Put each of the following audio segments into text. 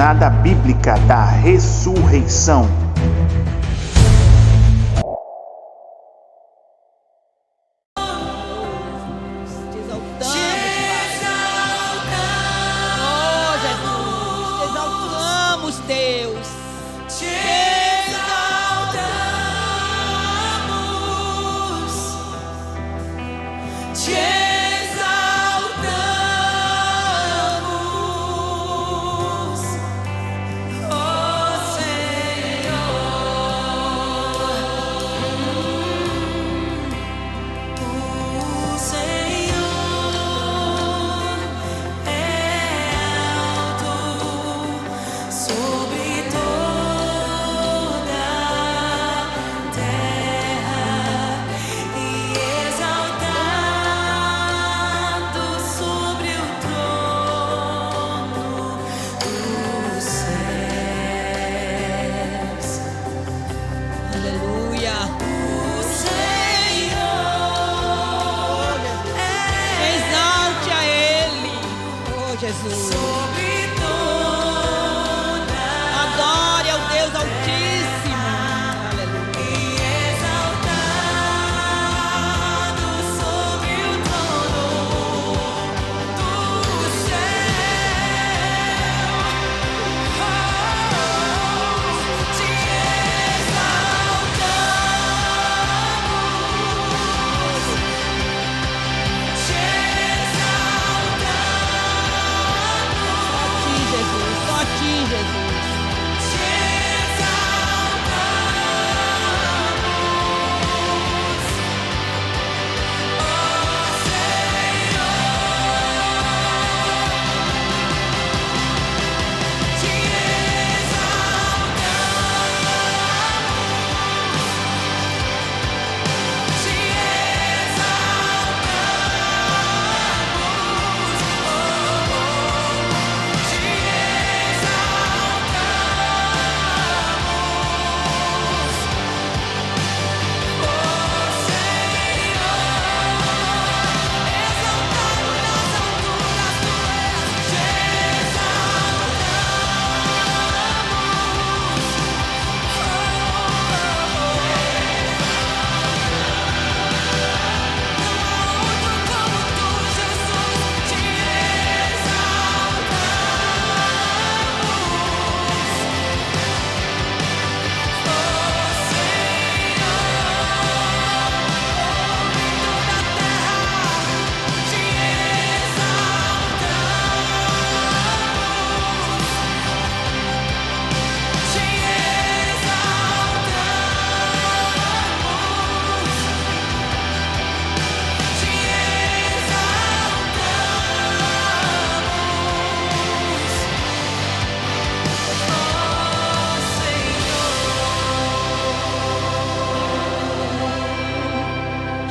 Jornada Bíblica da Ressurreição.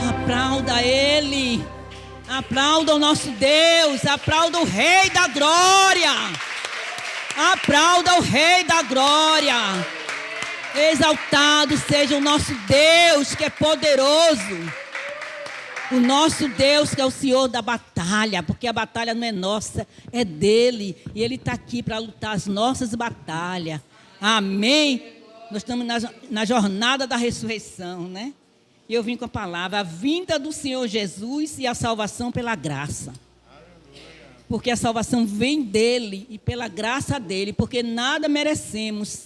Aplauda Ele, aplauda o nosso Deus, aplauda o Rei da Glória, aplauda o Rei da Glória. Exaltado seja o nosso Deus que é poderoso, o nosso Deus que é o Senhor da batalha, porque a batalha não é nossa, é dele, e Ele está aqui para lutar as nossas batalhas. Amém? Nós estamos na jornada da ressurreição, né? E eu vim com a palavra, a vinda do Senhor Jesus e a salvação pela graça. Porque a salvação vem dele e pela graça dele, porque nada merecemos.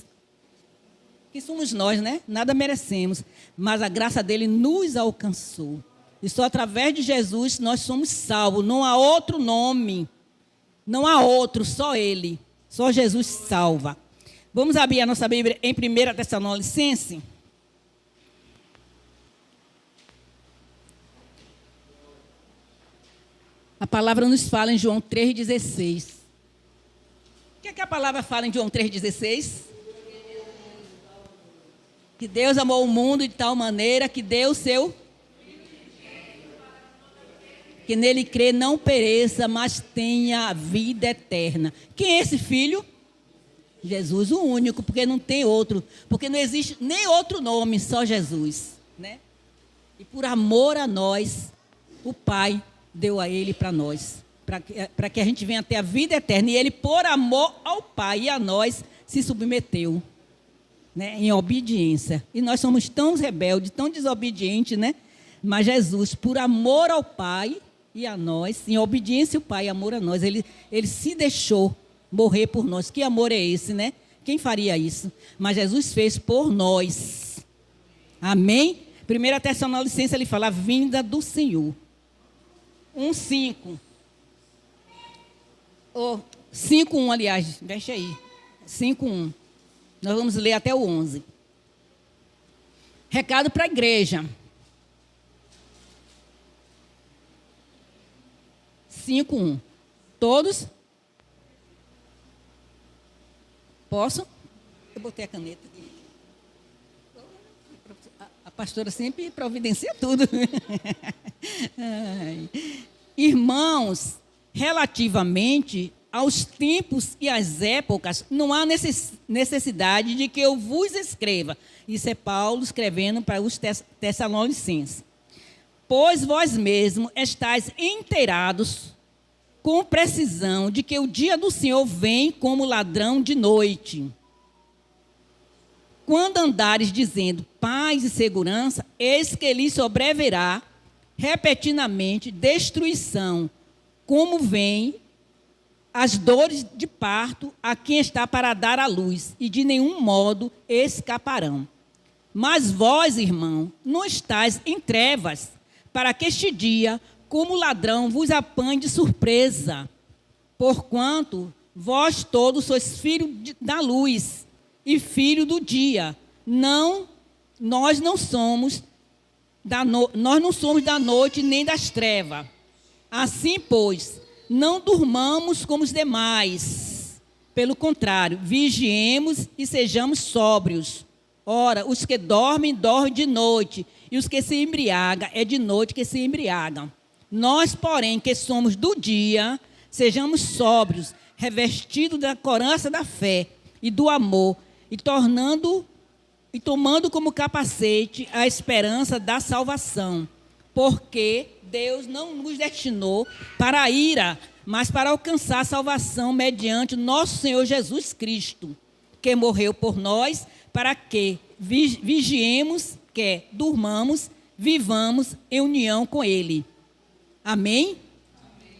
Que somos nós, né? Nada merecemos, mas a graça dele nos alcançou. E só através de Jesus nós somos salvos. Não há outro nome, não há outro, só ele. Só Jesus salva. Vamos abrir a nossa Bíblia em 1 Tessalonicenses. A palavra nos fala em João 3,16. O que é que a palavra fala em João 3,16? Que Deus amou o mundo de tal maneira que deu o seu... Que nele crê não pereça, mas tenha a vida eterna. Quem é esse filho? Jesus, o único, porque não tem outro. Porque não existe nem outro nome, só Jesus, né? E por amor a nós, o Pai deu a ele para nós. para que a gente venha ter a vida eterna. E ele, por amor ao Pai e a nós, se submeteu, né, em obediência. E nós somos tão rebeldes, tão desobedientes, né? Mas Jesus, por amor ao Pai e a nós, em obediência ao Pai e amor a nós, ele se deixou morrer por nós. Que amor é esse, né? Quem faria isso? Mas Jesus fez por nós. Amém? 1 Tessalonicenses, ele fala a vinda do Senhor. 1:5. 5:1, aliás, deixa aí. 5:1. Nós vamos ler até o 11. Recado para a igreja. 5:1. Todos? Posso? Eu botei a caneta aqui. A pastora sempre providencia tudo. Irmãos, relativamente aos tempos e às épocas, não há necessidade de que eu vos escreva. Isso é Paulo escrevendo para os Tessalonicenses. Pois vós mesmos estáis inteirados com precisão de que o dia do Senhor vem como ladrão de noite. Quando andares dizendo paz e segurança, eis que lhe sobrevirá repentinamente destruição, como vem as dores de parto a quem está para dar à luz, e de nenhum modo escaparão. Mas vós, irmão, não estáis em trevas, para que este dia, como ladrão, vos apanhe de surpresa. Porquanto vós todos sois filhos da luz e filho do dia. Nós não somos da noite nem das trevas. Assim, pois, não durmamos como os demais. Pelo contrário, vigiemos e sejamos sóbrios. Ora, os que dormem, dormem de noite, e os que se embriagam, é de noite que se embriagam. Nós, porém, que somos do dia, sejamos sóbrios, revestidos da couraça da fé e do amor, e tomando como capacete a esperança da salvação. Porque Deus não nos destinou para a ira, mas para alcançar a salvação mediante nosso Senhor Jesus Cristo, que morreu por nós, para que vigiemos, que durmamos, vivamos em união com Ele. Amém?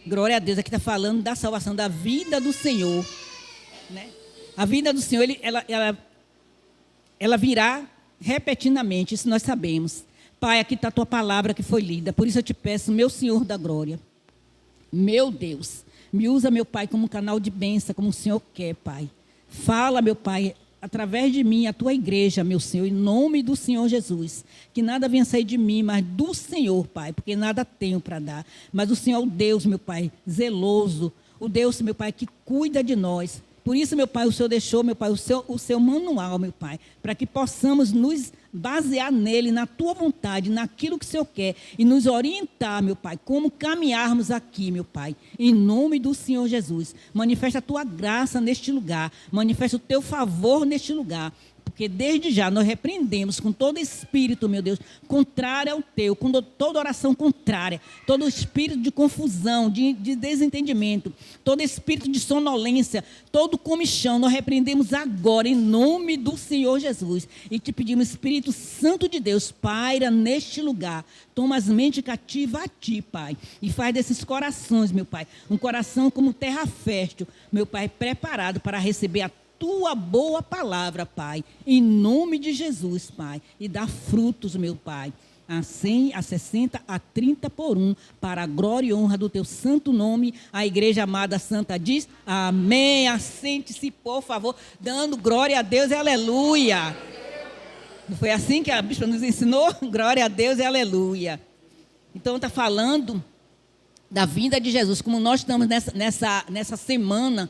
Glória a Deus. Aqui está falando da salvação, da vida do Senhor, né? A vida do Senhor, ela virá repetidamente, isso nós sabemos. Pai, aqui está a tua palavra que foi lida. Por isso eu te peço, meu Senhor da glória, meu Deus, me usa, meu Pai, como um canal de bênção, como o Senhor quer, Pai. Fala, meu Pai, através de mim, a tua igreja, meu Senhor, em nome do Senhor Jesus. Que nada venha sair de mim, mas do Senhor, Pai, porque nada tenho para dar. Mas o Senhor é o Deus, meu Pai, zeloso, o Deus, meu Pai, que cuida de nós. Por isso, meu Pai, o Senhor deixou, meu Pai, o seu manual, meu Pai, para que possamos nos basear nele, na tua vontade, naquilo que o Senhor quer, e nos orientar, meu Pai, como caminharmos aqui, meu Pai, em nome do Senhor Jesus. Manifesta a tua graça neste lugar, manifesta o teu favor neste lugar, porque desde já nós repreendemos com todo espírito, meu Deus, contrário ao teu, com toda oração contrária, todo espírito de confusão, de desentendimento, todo espírito de sonolência, todo comichão, nós repreendemos agora em nome do Senhor Jesus. E te pedimos, Espírito Santo de Deus, paira neste lugar, toma as mentes cativas a ti, Pai, e faz desses corações, meu Pai, um coração como terra fértil, meu Pai, preparado para receber a tua boa palavra, Pai, em nome de Jesus, Pai, e dá frutos, meu Pai, a 100, a 60, a 30 por 1, para a glória e honra do teu santo nome. A igreja amada santa diz, amém. Assente-se, por favor, dando glória a Deus e aleluia. Não foi assim que a bispa nos ensinou? Glória a Deus e aleluia. Então está falando da vinda de Jesus, como nós estamos nessa semana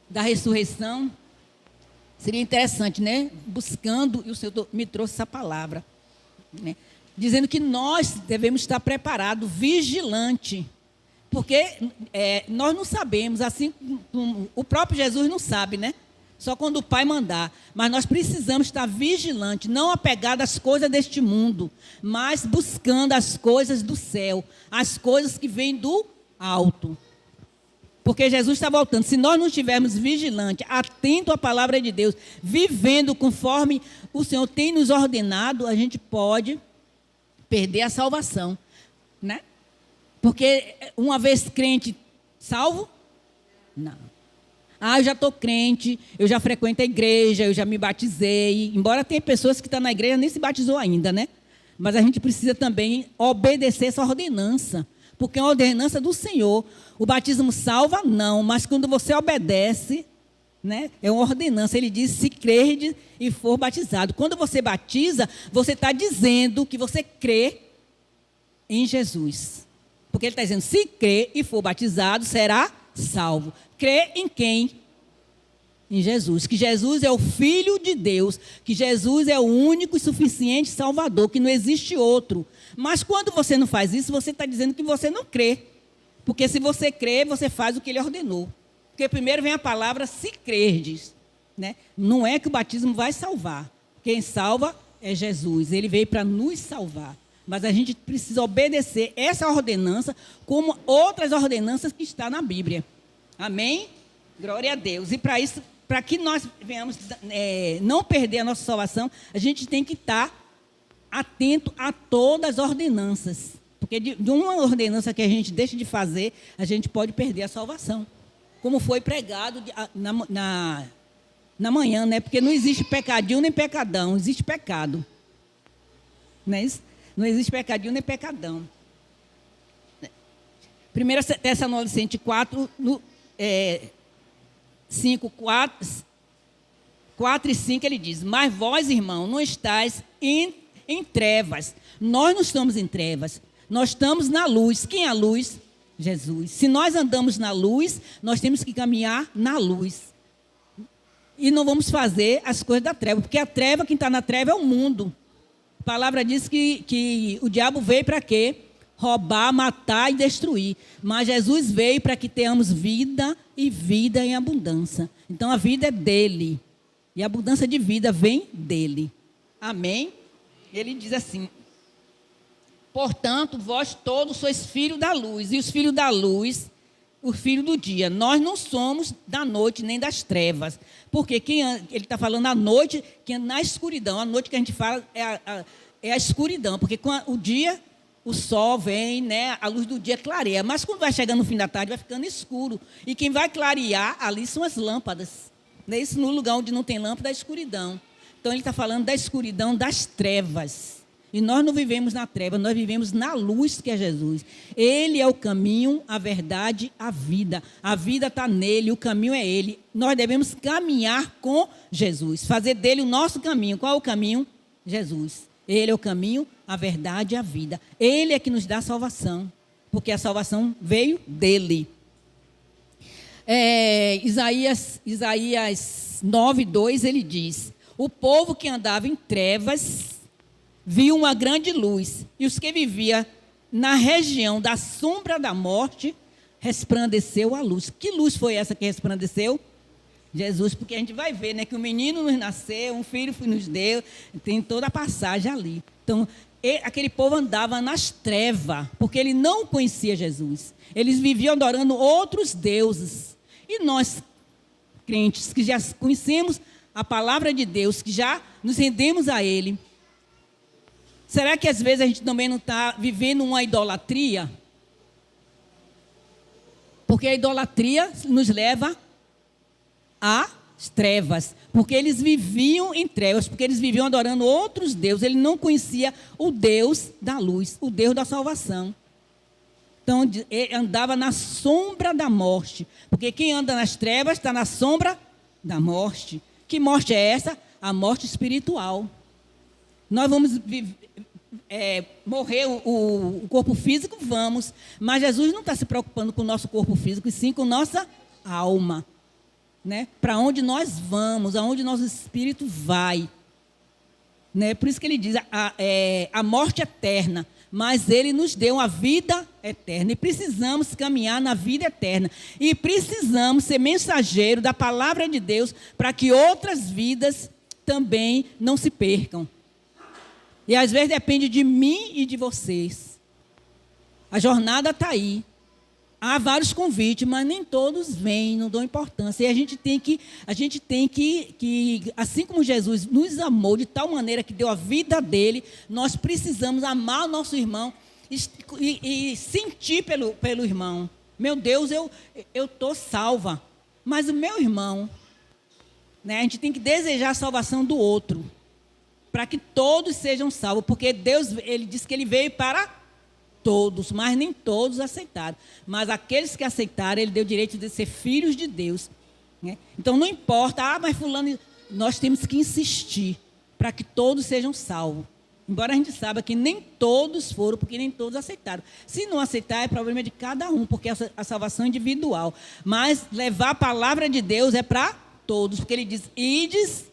da ressurreição. Seria interessante, né? Buscando, e o Senhor me trouxe essa palavra, né? Dizendo que nós devemos estar preparados, vigilante, porque nós não sabemos, assim como o próprio Jesus não sabe, né? Só quando o Pai mandar. Mas nós precisamos estar vigilantes, não apegados às coisas deste mundo, mas buscando as coisas do céu, as coisas que vêm do alto. Porque Jesus está voltando. Se nós não estivermos vigilantes, atentos à palavra de Deus, vivendo conforme o Senhor tem nos ordenado, a gente pode perder a salvação, né? Porque uma vez crente, salvo? Não. Eu já estou crente, eu já frequento a igreja, eu já me batizei. Embora tenha pessoas que estão na igreja e nem se batizou ainda, né? Mas a gente precisa também obedecer essa ordenança. Porque é uma ordenança do Senhor. O batismo salva? Não. Mas quando você obedece, né, é uma ordenança. Ele diz, se crerdes e for batizado. Quando você batiza, você está dizendo que você crê em Jesus. Porque ele está dizendo, se crer e for batizado, será salvo. Crê em quem? Em Jesus. Que Jesus é o Filho de Deus. Que Jesus é o único e suficiente Salvador. Que não existe outro. Mas quando você não faz isso, você está dizendo que você não crê. Porque se você crê, você faz o que ele ordenou. Porque primeiro vem a palavra, se crerdes. Né? Não é que o batismo vai salvar. Quem salva é Jesus. Ele veio para nos salvar. Mas a gente precisa obedecer essa ordenança como outras ordenanças que estão na Bíblia. Amém? Glória a Deus. E para isso, para que nós venhamos não perder a nossa salvação, a gente tem que estar atento a todas as ordenanças. Porque de uma ordenança que a gente deixa de fazer, a gente pode perder a salvação. Como foi pregado na manhã, né? Porque não existe pecadinho nem pecadão, existe pecado. Não é isso? Não existe pecadinho nem pecadão. 1 Tessalonicenses 4, 4 e 5, ele diz, mas vós, irmão, não estáis em trevas. Nós não estamos em trevas. Nós estamos na luz. Quem é a luz? Jesus. Se nós andamos na luz, nós temos que caminhar na luz. E não vamos fazer as coisas da treva. Porque a treva, quem está na treva é o mundo. A palavra diz que o diabo veio para quê? Roubar, matar e destruir. Mas Jesus veio para que tenhamos vida e vida em abundância. Então a vida é dele. E a abundância de vida vem dele. Amém? Ele diz assim, portanto, vós todos sois filhos da luz. E os filhos da luz, o filho do dia. Nós não somos da noite nem das trevas. Porque ele está falando à noite, que é na escuridão. A noite que a gente fala é a escuridão. Porque com o dia, o sol vem, né, a luz do dia clareia. Mas quando vai chegando no fim da tarde, vai ficando escuro. E quem vai clarear ali são as lâmpadas. Não é isso? No lugar onde não tem lâmpada, é a escuridão. Então ele está falando da escuridão, das trevas. E nós não vivemos na treva, nós vivemos na luz que é Jesus. Ele é o caminho, a verdade, a vida. A vida está nele, o caminho é ele. Nós devemos caminhar com Jesus, fazer dele o nosso caminho. Qual é o caminho? Jesus. Ele é o caminho, a verdade e a vida. Ele é que nos dá a salvação, porque a salvação veio dele. Isaías 9:2, ele diz, o povo que andava em trevas viu uma grande luz, e os que viviam na região da sombra da morte, resplandeceu a luz. Que luz foi essa que resplandeceu? Jesus, porque a gente vai ver, né, que o menino nos nasceu, um filho nos deu, tem toda a passagem ali. Então, aquele povo andava nas trevas, porque ele não conhecia Jesus. Eles viviam adorando outros deuses. E nós, crentes, que já conhecemos a palavra de Deus, que já nos rendemos a Ele, será que às vezes a gente também não está vivendo uma idolatria? Porque a idolatria nos leva às trevas. Porque eles viviam em trevas, porque eles viviam adorando outros deuses. Ele não conhecia o Deus da luz, o Deus da salvação. Então, ele andava na sombra da morte. Porque quem anda nas trevas está na sombra da morte. Que morte é essa? A morte espiritual. Nós vamos morrer o corpo físico? Vamos. Mas Jesus não está se preocupando com o nosso corpo físico, e sim com nossa alma. Né? Para onde nós vamos, aonde nosso espírito vai. Né? Por isso que ele diz a morte eterna. Mas ele nos deu a vida eterna. E precisamos caminhar na vida eterna. E precisamos ser mensageiro da palavra de Deus para que outras vidas também não se percam. E às vezes depende de mim e de vocês. A jornada está aí. há vários convites, mas nem todos vêm, não dão importância. E a gente tem que, assim como Jesus nos amou de tal maneira que deu a vida dele, nós precisamos amar o nosso irmão e sentir pelo irmão. Meu Deus, eu estou salva, mas o meu irmão, né, a gente tem que desejar a salvação do outro, para que todos sejam salvos, porque Deus, ele disse que ele veio para todos, mas nem todos aceitaram. Mas aqueles que aceitaram, ele deu o direito de ser filhos de Deus, né? Então não importa, mas fulano, nós temos que insistir para que todos sejam salvos. Embora a gente saiba que nem todos foram, porque nem todos aceitaram. Se não aceitar, é problema de cada um, porque é a salvação é individual. Mas levar a palavra de Deus é para todos, porque ele diz, ides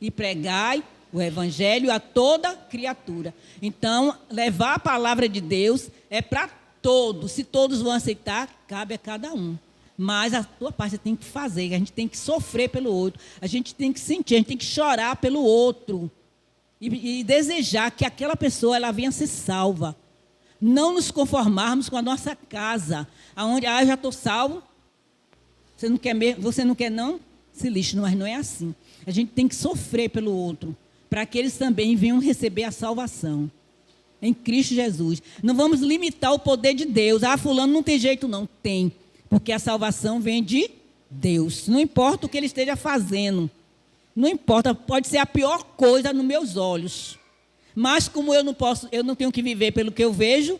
e pregai o evangelho a toda criatura. Então, levar a palavra de Deus é para todos. Se todos vão aceitar, cabe a cada um. Mas a tua parte você tem que fazer, a gente tem que sofrer pelo outro, a gente tem que sentir, a gente tem que chorar pelo outro. E desejar que aquela pessoa ela venha ser salva. Não nos conformarmos com a nossa casa, onde eu já estou salvo, você não quer não? Se lixe, mas não é assim. A gente tem que sofrer pelo outro, para que eles também venham receber a salvação em Cristo Jesus. Não vamos limitar o poder de Deus. Fulano não tem jeito não. Tem, porque a salvação vem de Deus. Não importa o que ele esteja fazendo. Não importa, pode ser a pior coisa nos meus olhos. Mas como eu não tenho que viver pelo que eu vejo,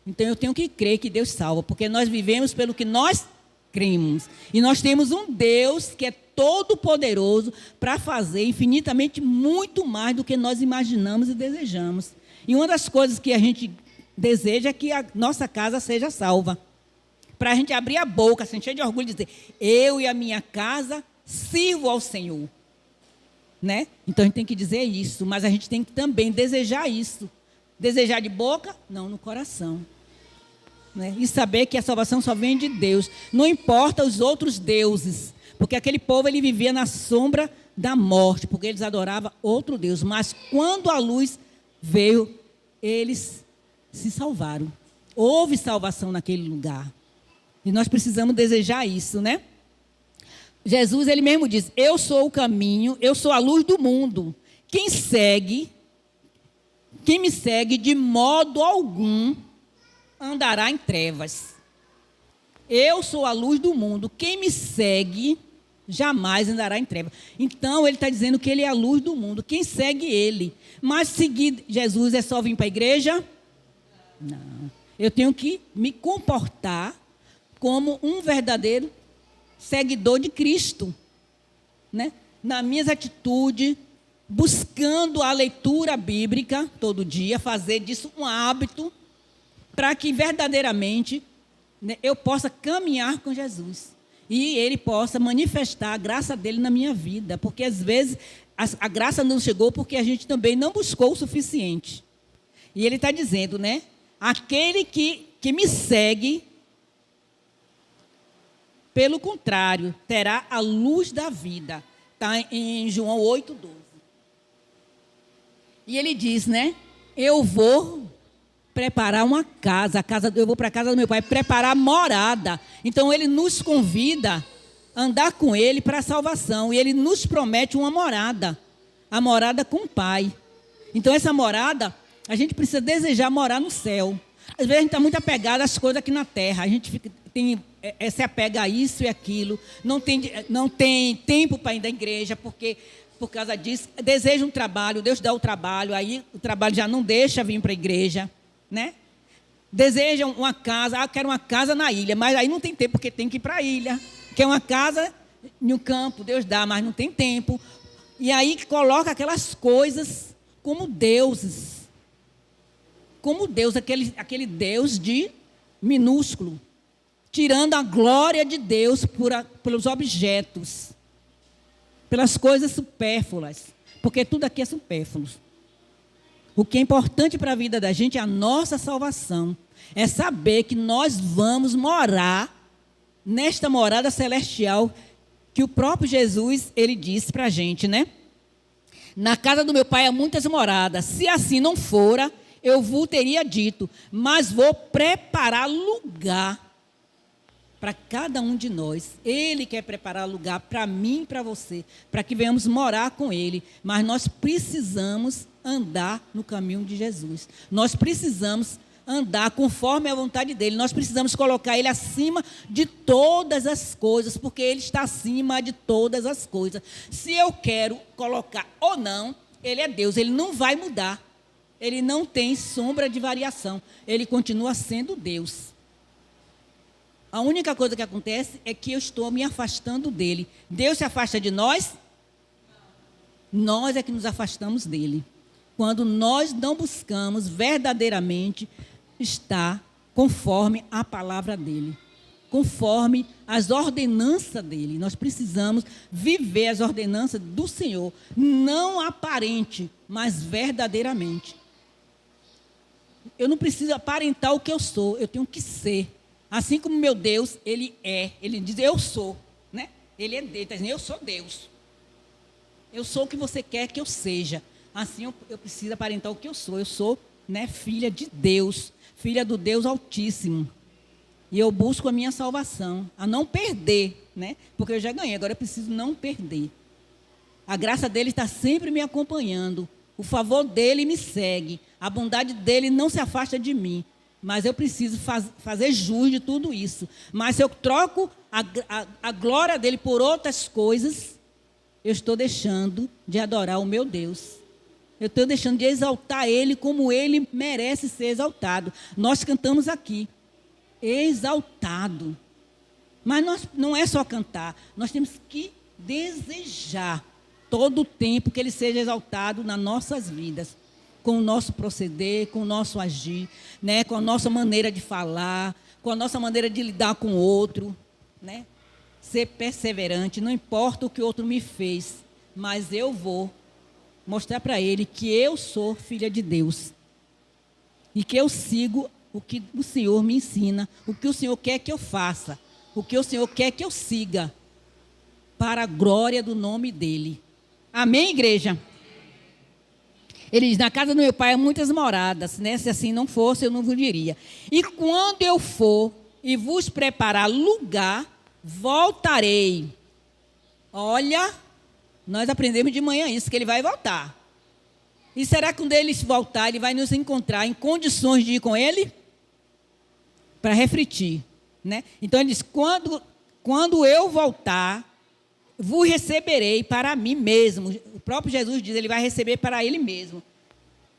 então eu tenho que crer que Deus salva, porque nós vivemos pelo que nós cremos. E nós temos um Deus que é todo poderoso para fazer infinitamente muito mais do que nós imaginamos e desejamos. E uma das coisas que a gente deseja é que a nossa casa seja salva. Para a gente abrir a boca, se encher de orgulho e dizer, eu e a minha casa sirvo ao Senhor, né? Então a gente tem que dizer isso, mas a gente tem que também desejar isso. Desejar de boca? Não, no coração, né? E saber que a salvação só vem de Deus. Não importa os outros deuses, porque aquele povo ele vivia na sombra da morte, porque eles adoravam outro Deus. Mas quando a luz veio, eles se salvaram. Houve salvação naquele lugar. E nós precisamos desejar isso, né? Jesus, ele mesmo diz, eu sou o caminho, eu sou a luz do mundo. Quem me segue de modo algum andará em trevas. Eu sou a luz do mundo. Quem me segue jamais andará em trevas. Então, ele está dizendo que ele é a luz do mundo. Quem segue ele? Mas seguir Jesus é só vir para a igreja? Não. Eu tenho que me comportar como um verdadeiro seguidor de Cristo, né? Nas minhas atitudes, buscando a leitura bíblica todo dia, fazer disso um hábito, para que verdadeiramente, né, eu possa caminhar com Jesus e ele possa manifestar a graça dele na minha vida, porque às vezes a graça não chegou porque a gente também não buscou o suficiente. E ele está dizendo, né? Aquele que me segue, pelo contrário, terá a luz da vida. Está em João 8:12. E ele diz, né? Eu vou preparar uma casa, eu vou para a casa do meu pai, preparar morada. Então, ele nos convida a andar com ele para a salvação. E ele nos promete uma morada. A morada com o pai. Então, essa morada, a gente precisa desejar morar no céu. Às vezes, a gente está muito apegado às coisas aqui na terra. A gente se apega a isso e aquilo. Não tem tempo para ir da igreja, porque por causa disso, deseja um trabalho, Deus dá o trabalho, aí o trabalho já não deixa vir para a igreja, né? Desejam uma casa, eu quero uma casa na ilha, mas aí não tem tempo, porque tem que ir para a ilha. Quer uma casa no campo, Deus dá, mas não tem tempo. E aí coloca aquelas coisas como deuses. Como Deus, aquele Deus de minúsculo. Tirando a glória de Deus pelos objetos. Pelas coisas supérfluas. Porque tudo aqui é supérfluo. O que é importante para a vida da gente é a nossa salvação. É saber que nós vamos morar nesta morada celestial que o próprio Jesus, ele disse para a gente, né? Na casa do meu pai há muitas moradas. Se assim não fora, eu vos teria dito. Mas vou preparar lugar para cada um de nós. Ele quer preparar lugar para mim e para você, para que venhamos morar com Ele. Mas nós precisamos andar no caminho de Jesus. Nós precisamos andar conforme a vontade dEle. Nós precisamos colocar Ele acima de todas as coisas, porque Ele está acima de todas as coisas. Se eu quero colocar ou não, Ele é Deus, Ele não vai mudar. Ele não tem sombra de variação. Ele continua sendo Deus. A única coisa que acontece é que eu estou me afastando dele. Deus se afasta de nós? Nós é que nos afastamos dele. Quando nós não buscamos verdadeiramente estar conforme a palavra dele, conforme as ordenanças dele. Nós precisamos viver as ordenanças do Senhor, não aparente, mas verdadeiramente. Eu não preciso aparentar o que eu sou, eu tenho que ser. Assim como meu Deus, Ele é. Ele diz, eu sou. Né? Ele é Deus, está dizendo, eu sou Deus. Eu sou o que você quer que eu seja. Assim eu preciso aparentar o que eu sou. Eu sou, né, filha de Deus, filha do Deus Altíssimo. E eu busco a minha salvação, a não perder, né? Porque eu já ganhei, agora eu preciso não perder. A graça dele está sempre me acompanhando. O favor dele me segue. A bondade dele não se afasta de mim. Mas eu preciso fazer jus de tudo isso. Mas se eu troco a glória dele por outras coisas, eu estou deixando de adorar o meu Deus. Eu estou deixando de exaltar ele como ele merece ser exaltado. Nós cantamos aqui, exaltado. Mas não é só cantar, nós temos que desejar todo o tempo que ele seja exaltado nas nossas vidas. Com o nosso proceder, com o nosso agir, né? Com a nossa maneira de falar, com a nossa maneira de lidar com o outro, né? Ser perseverante, não importa o que o outro me fez, mas eu vou mostrar para ele que eu sou filha de Deus e que eu sigo o que o Senhor me ensina, o que o Senhor quer que eu faça, o que o Senhor quer que eu siga, para a glória do nome dEle. Amém, igreja? Ele diz, na casa do meu pai há muitas moradas, né? Se assim não fosse, eu não vos diria. E quando eu for e vos preparar lugar, voltarei. Olha, nós aprendemos de manhã isso, que ele vai voltar. E será que quando ele voltar, ele vai nos encontrar em condições de ir com ele? Para refletir, né? Então ele diz, quando eu voltar, vos receberei para mim mesmo. O próprio Jesus diz, ele vai receber para ele mesmo.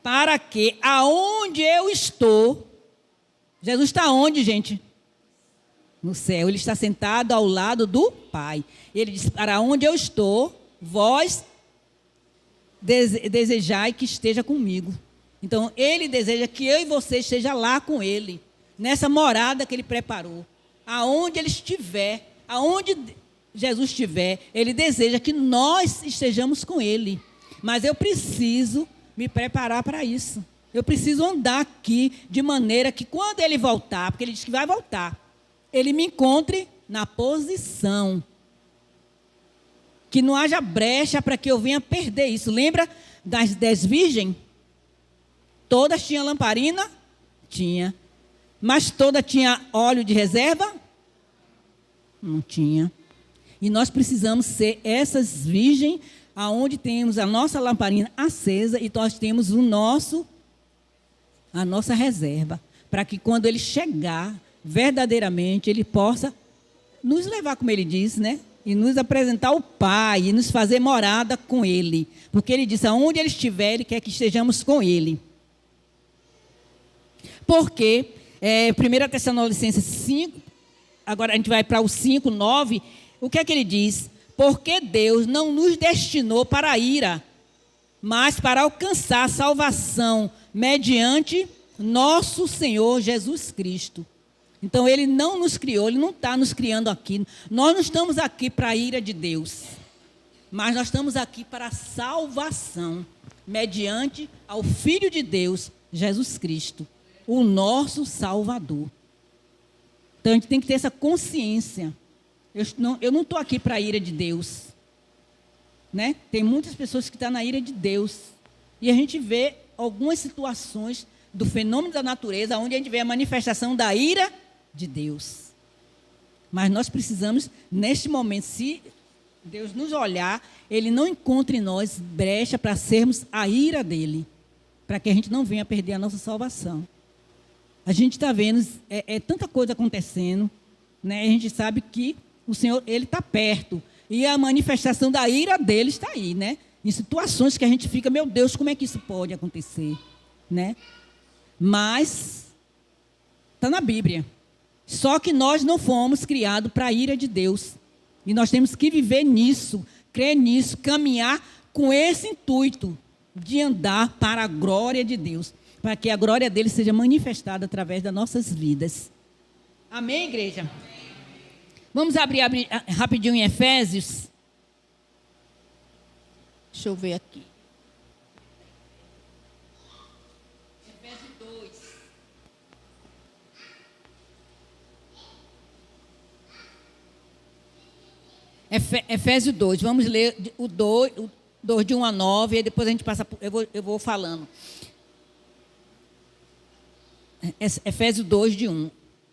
Para que, aonde eu estou, Jesus está onde, gente? No céu. Ele está sentado ao lado do Pai. Ele diz, para onde eu estou, vós desejai que esteja comigo. Então, ele deseja que eu e você esteja lá com ele, nessa morada que ele preparou. Aonde ele estiver, aonde Jesus estiver, ele deseja que nós estejamos com ele. Mas eu preciso me preparar para isso. Eu preciso andar aqui de maneira que quando ele voltar, porque ele diz que vai voltar, ele me encontre na posição. Que não haja brecha para que eu venha perder isso. Lembra das 10 virgens? Todas tinham lamparina? Tinha. Mas todas tinham óleo de reserva? Não tinha. E nós precisamos ser essas virgens, aonde temos a nossa lamparina acesa e nós temos a nossa reserva, para que quando ele chegar, verdadeiramente, ele possa nos levar, como ele disse, né? E nos apresentar ao Pai, e nos fazer morada com ele. Porque ele disse, aonde ele estiver, ele quer que estejamos com ele. Porque, 1 Tessalonicenses 5, agora a gente vai para o 5, 9, o que é que ele diz? Porque Deus não nos destinou para a ira, mas para alcançar a salvação mediante nosso Senhor Jesus Cristo. Então, ele não nos criou, ele não está nos criando aqui. Nós não estamos aqui para a ira de Deus, mas nós estamos aqui para a salvação, mediante ao Filho de Deus, Jesus Cristo, o nosso Salvador. Então, a gente tem que ter essa consciência. Eu não estou aqui para a ira de Deus, né? Tem muitas pessoas que estão na ira de Deus. E a gente vê algumas situações do fenômeno da natureza, onde a gente vê a manifestação da ira de Deus. Mas nós precisamos, neste momento, se Deus nos olhar, Ele não encontra em nós brecha para sermos a ira dEle, para que a gente não venha perder a nossa salvação. A gente está vendo, tanta coisa acontecendo, né? A gente sabe que o Senhor, Ele está perto, e a manifestação da ira dEle está aí, né? Em situações que a gente fica, meu Deus, como é que isso pode acontecer, né? Mas está na Bíblia. Só que nós não fomos criados para a ira de Deus. E nós temos que viver nisso, crer nisso, caminhar com esse intuito de andar para a glória de Deus, para que a glória dele seja manifestada através das nossas vidas. Amém, igreja? Amém. Vamos abrir rapidinho em Efésios. Deixa eu ver aqui. Efésios 2. Efésios 2. Vamos ler o 2 de 1 a 9, e depois a gente passa, eu vou falando. Efésios 2, de 1.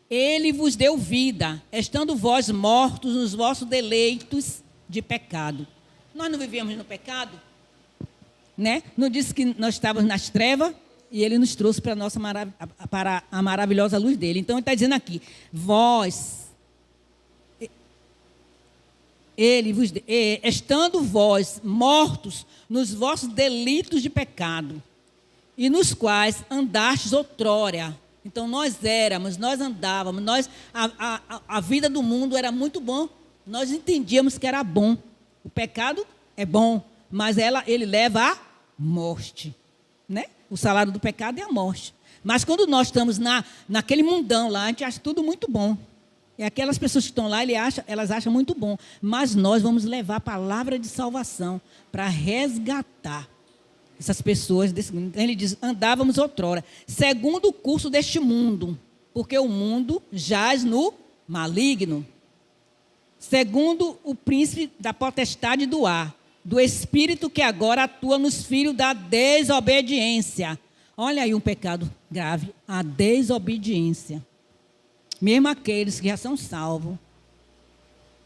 Ele vos deu vida, estando vós mortos nos vossos deleitos de pecado. Nós não vivíamos no pecado, né? Não disse que nós estávamos nas trevas e Ele nos trouxe para a maravilhosa luz dele. Então Ele está dizendo aqui, estando vós mortos nos vossos delitos de pecado, e nos quais andastes outrora. Então nós andávamos, a vida do mundo era muito bom, nós entendíamos que era bom. O pecado é bom, mas ele leva à morte, né? O salário do pecado é a morte. Mas quando nós estamos naquele mundão lá, a gente acha tudo muito bom. E aquelas pessoas que estão lá, elas acham muito bom. Mas nós vamos levar a palavra de salvação para resgatar essas pessoas desse mundo. Então ele diz, andávamos outrora, segundo o curso deste mundo, porque o mundo jaz no maligno. Segundo o príncipe da potestade do ar, do espírito que agora atua nos filhos da desobediência. Olha aí um pecado grave, a desobediência. Mesmo aqueles que já são salvos.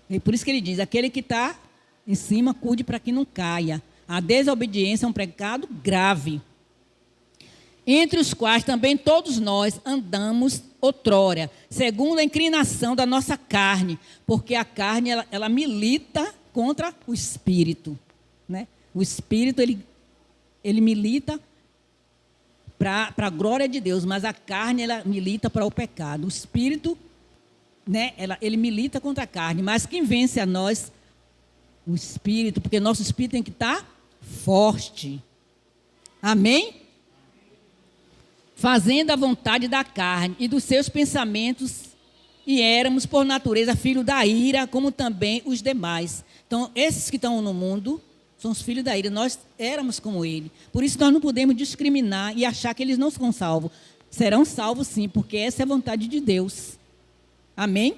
E por isso que ele diz, aquele que está em cima, cuide para que não caia. A desobediência é um pecado grave. Entre os quais também todos nós andamos outrora, segundo a inclinação da nossa carne, porque a carne ela milita contra o espírito, né? O espírito ele milita para a glória de Deus, mas a carne ela milita para o pecado. O espírito, né, ele milita contra a carne, mas quem vence a nós? O espírito, porque nosso espírito tem que estar forte. Amém? Fazendo a vontade da carne e dos seus pensamentos, e éramos por natureza filhos da ira, como também os demais. Então, esses que estão no mundo são os filhos da ira. Nós éramos como ele. Por isso nós não podemos discriminar e achar que eles não são salvos. Serão salvos sim, porque essa é a vontade de Deus. Amém?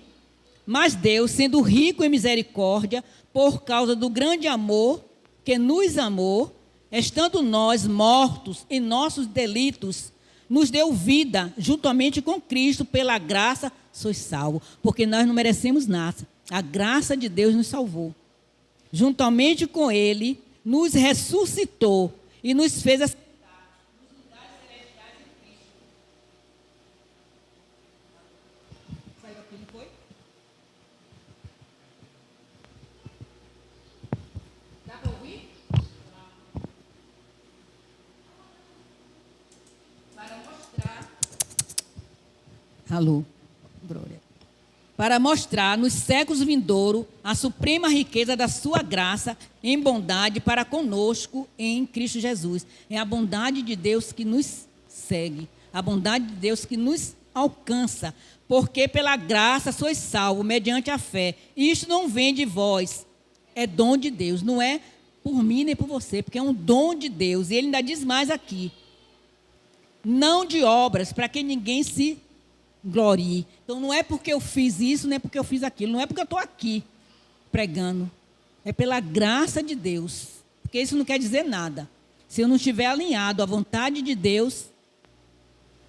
Mas Deus, sendo rico em misericórdia, por causa do grande amor que nos amou, estando nós mortos em nossos delitos, nos deu vida juntamente com Cristo, pela graça sois salvos, porque nós não merecemos nada. A graça de Deus nos salvou. Juntamente com Ele, nos ressuscitou e nos fez assentar nos lugares celestiais em Cristo. Saiu aqui, não foi? Dá para ouvir? Para mostrar. Alô, glória. Para mostrar nos séculos vindouros a suprema riqueza da sua graça em bondade para conosco em Cristo Jesus. É a bondade de Deus que nos segue, a bondade de Deus que nos alcança, porque pela graça sois salvos mediante a fé. E isto não vem de vós, é dom de Deus, não é por mim nem por você, porque é um dom de Deus. E ele ainda diz mais aqui, não de obras, para que ninguém se glorie. Então não é porque eu fiz isso, nem porque eu fiz aquilo, não é porque eu estou aqui pregando, é pela graça de Deus, porque isso não quer dizer nada. Se eu não estiver alinhado à vontade de Deus,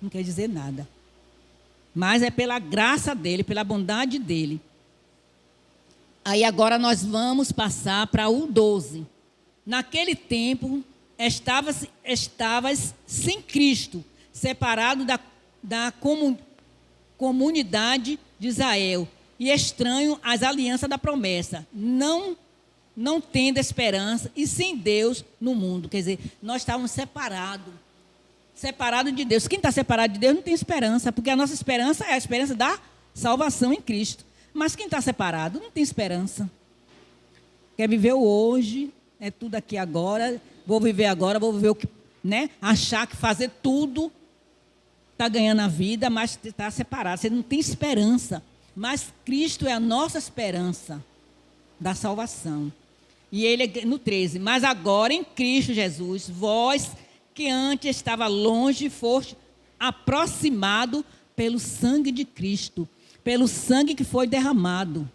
não quer dizer nada, mas é pela graça dele, pela bondade dele. Aí agora nós vamos passar para o 12. Naquele tempo, estavas sem Cristo, separado da comunidade de Israel, e estranho às alianças da promessa, não tendo esperança e sem Deus no mundo. Quer dizer, nós estávamos separados de Deus. Quem está separado de Deus não tem esperança, porque a nossa esperança é a esperança da salvação em Cristo. Mas quem está separado não tem esperança. Quer viver o hoje, é tudo aqui agora, vou viver o que, né? Achar que fazer tudo está ganhando a vida, mas está separado, você não tem esperança. Mas Cristo é a nossa esperança da salvação. E ele, no 13, mas agora em Cristo Jesus, vós que antes estava longe, foste aproximado pelo sangue de Cristo, pelo sangue que foi derramado.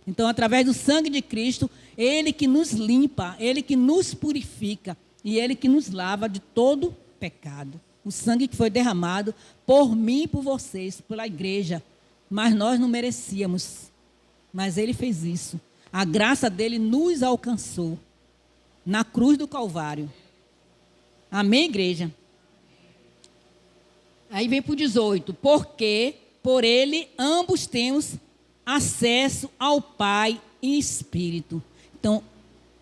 Então, através do sangue de Cristo, Ele que nos limpa, Ele que nos purifica e Ele que nos lava de todo pecado. O sangue que foi derramado por mim e por vocês, pela igreja. Mas nós não merecíamos. Mas Ele fez isso. A graça dele nos alcançou na cruz do Calvário. Amém, igreja? Aí vem para o 18. Porque por Ele ambos temos acesso ao Pai em espírito. Então,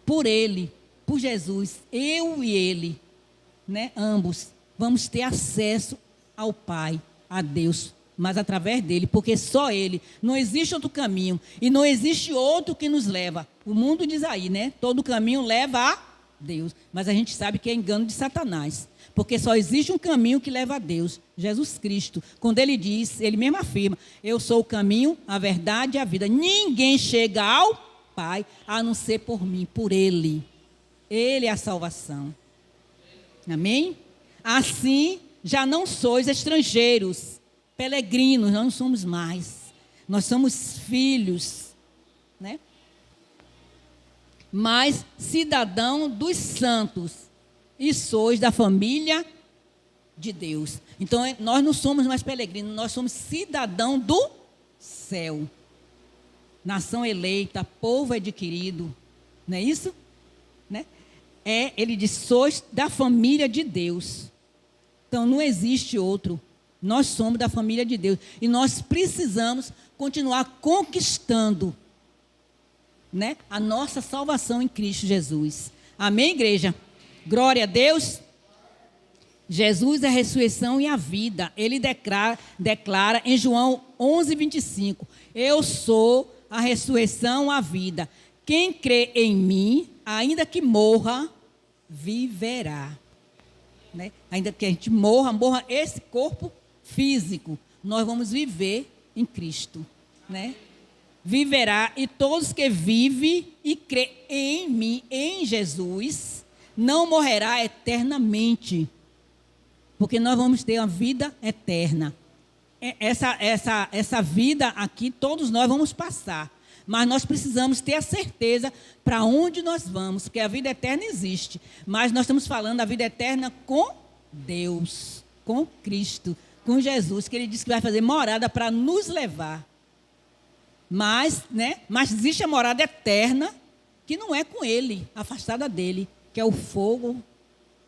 por Ele, por Jesus, eu e Ele, né, ambos, vamos ter acesso ao Pai, a Deus, mas através dele, porque só Ele, não existe outro caminho, e não existe outro que nos leva. O mundo diz aí, né, todo caminho leva a Deus, mas a gente sabe que é engano de Satanás, porque só existe um caminho que leva a Deus, Jesus Cristo. Quando Ele diz, Ele mesmo afirma, eu sou o caminho, a verdade e a vida. Ninguém chega ao Pai, a não ser por mim, por Ele. Ele é a salvação. Amém? Assim, já não sois estrangeiros, peregrinos, nós não somos mais. Nós somos filhos, né? Mas cidadão dos santos, e sois da família de Deus. Então, nós não somos mais peregrinos, nós somos cidadão do céu. Nação eleita, povo adquirido, não é isso? Né? Ele diz, sois da família de Deus. Então, não existe outro. Nós somos da família de Deus. E nós precisamos continuar conquistando, né, a nossa salvação em Cristo Jesus. Amém, igreja? Glória a Deus. Jesus é a ressurreição e a vida. Ele declara em João 11:25, eu sou a ressurreição e a vida. Quem crê em mim, ainda que morra, viverá. Né? Ainda que a gente morra esse corpo físico, nós vamos viver em Cristo. Né? Viverá, e todos que vivem e crê em mim, em Jesus, não morrerá eternamente, porque nós vamos ter uma vida eterna. Essa vida aqui, todos nós vamos passar, mas nós precisamos ter a certeza para onde nós vamos, porque a vida eterna existe, mas nós estamos falando da vida eterna com Deus, com Cristo, com Jesus, que Ele disse que vai fazer morada para nos levar. Mas existe a morada eterna, que não é com Ele, afastada dEle, que é o fogo,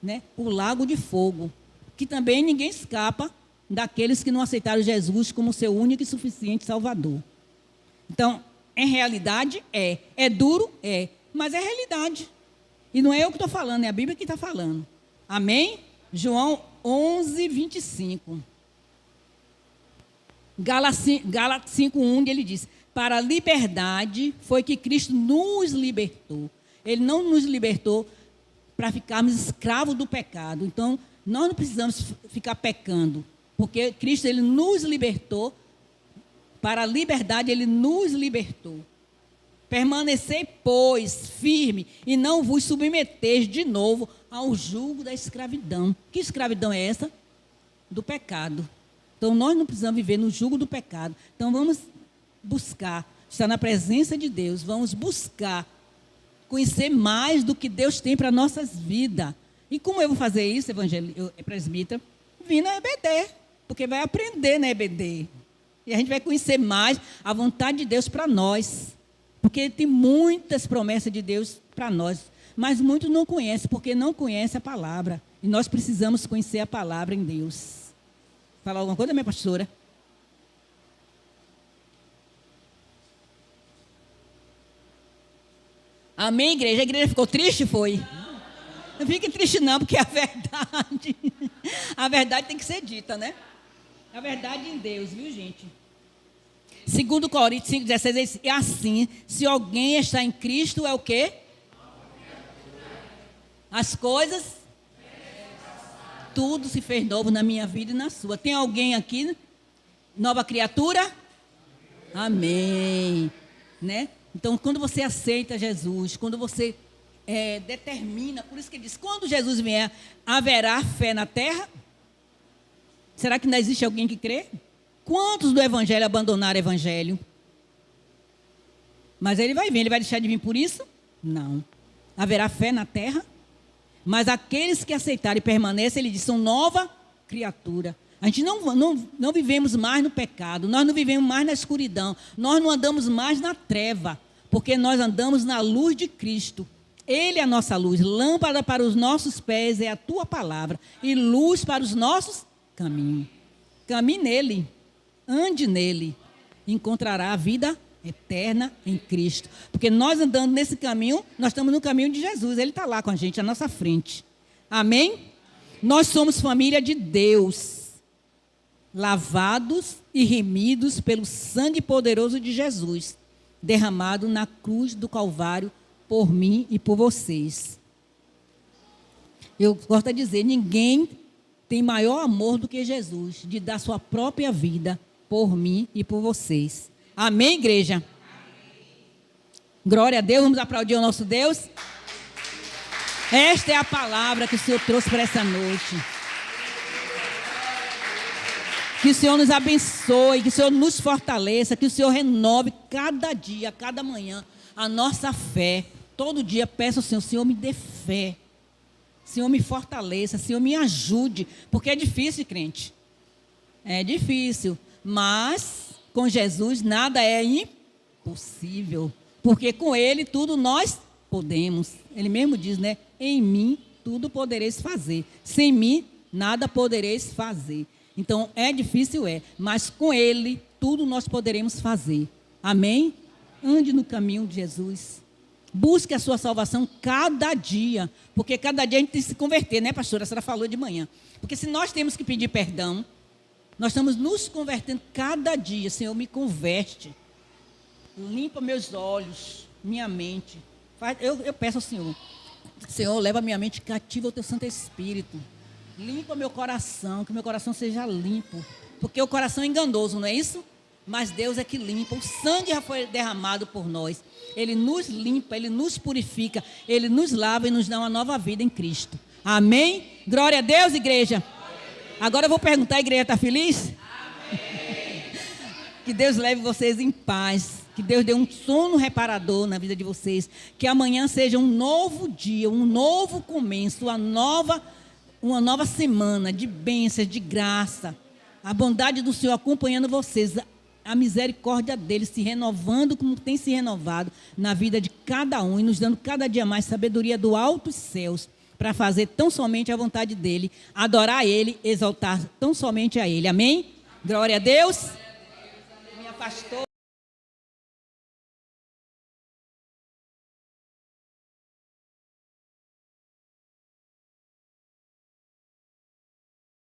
né, o lago de fogo, que também ninguém escapa daqueles que não aceitaram Jesus como seu único e suficiente Salvador. Então, em realidade, é duro, mas é realidade. E não é eu que estou falando, é a Bíblia que está falando. Amém? João 11:25. Gálatas 5:1, ele diz, para a liberdade foi que Cristo nos libertou. Ele não nos libertou para ficarmos escravos do pecado. Então, nós não precisamos ficar pecando, porque Cristo, Ele nos libertou. Para a liberdade, Ele nos libertou. Permanecei, pois, firme, e não vos submeteis de novo ao jugo da escravidão. Que escravidão é essa? Do pecado. Então, nós não precisamos viver no jugo do pecado. Então, vamos buscar, estar na presença de Deus, vamos buscar conhecer mais do que Deus tem para nossas vidas. E como eu vou fazer isso, presbítero? Vim na EBD, porque vai aprender na EBD. E a gente vai conhecer mais a vontade de Deus para nós Porque tem muitas promessas de Deus para nós, mas muitos não conhecem, porque não conhecem a palavra. E nós precisamos conhecer a palavra em Deus. Falar alguma coisa, minha pastora? Amém, igreja? A igreja ficou triste, foi? Não fique triste não, porque a verdade tem que ser dita, né? A verdade em Deus, viu, gente? 2 Coríntios 5,16 diz, e assim, se alguém está em Cristo, é o quê? As coisas, tudo se fez novo na minha vida e na sua. Tem alguém aqui, nova criatura? Amém. Né? Então, quando você aceita Jesus, quando você determina, por isso que ele diz, quando Jesus vier, haverá fé na terra? Será que ainda existe alguém que crê? Quantos do evangelho abandonaram o evangelho? Mas ele vai vir, ele vai deixar de vir por isso? Não. Haverá fé na terra? Mas aqueles que aceitarem e permanecem, ele diz, são nova criatura. A gente não vivemos mais no pecado, nós não vivemos mais na escuridão, nós não andamos mais na treva, porque nós andamos na luz de Cristo. Ele é a nossa luz, lâmpada para os nossos pés é a tua palavra e luz para os nossos caminhos. Caminhe nele, ande nele, encontrará a vida eterna em Cristo. Porque nós andando nesse caminho, nós estamos no caminho de Jesus, ele está lá com a gente, à nossa frente. Amém? Nós somos família de Deus, lavados e remidos pelo sangue poderoso de Jesus, derramado na cruz do Calvário, por mim e por vocês. Eu gosto de dizer, ninguém tem maior amor do que Jesus, de dar sua própria vida por mim e por vocês. Amém, igreja? Amém. Glória a Deus, vamos aplaudir o nosso Deus. Esta é a palavra que o Senhor trouxe para essa noite. Que o Senhor nos abençoe, que o Senhor nos fortaleça, que o Senhor renove cada dia, cada manhã, a nossa fé. Todo dia peço ao Senhor, Senhor, me dê fé. Senhor, me fortaleça, Senhor, me ajude. Porque é difícil, crente. É difícil. Mas, com Jesus, nada é impossível. Porque com Ele, tudo nós podemos. Ele mesmo diz, né? Em mim, tudo podereis fazer. Sem mim, nada podereis fazer. Então, é difícil, mas com Ele, tudo nós poderemos fazer. Amém? Ande no caminho de Jesus. Busque a sua salvação cada dia. Porque cada dia a gente tem que se converter, né, pastora? A senhora falou de manhã. Porque se nós temos que pedir perdão, nós estamos nos convertendo cada dia. Senhor, me converte. Limpa meus olhos, minha mente. Eu peço ao Senhor. Senhor, leva minha mente cativa ao teu Santo Espírito. Limpa meu coração, que meu coração seja limpo. Porque o coração é enganoso, não é isso? Mas Deus é que limpa. O sangue já foi derramado por nós. Ele nos limpa, Ele nos purifica, Ele nos lava e nos dá uma nova vida em Cristo. Amém? Glória a Deus, igreja. Agora eu vou perguntar, a igreja está feliz? Amém. Que Deus leve vocês em paz. Que Deus dê um sono reparador na vida de vocês. Que amanhã seja um novo dia, um novo começo, uma nova semana de bênçãos, de graça. A bondade do Senhor acompanhando vocês. A misericórdia dele se renovando como tem se renovado na vida de cada um e nos dando cada dia mais sabedoria do alto céus para fazer tão somente a vontade dele, adorar ele, exaltar tão somente a ele. Amém? Glória a Deus. Me afastou.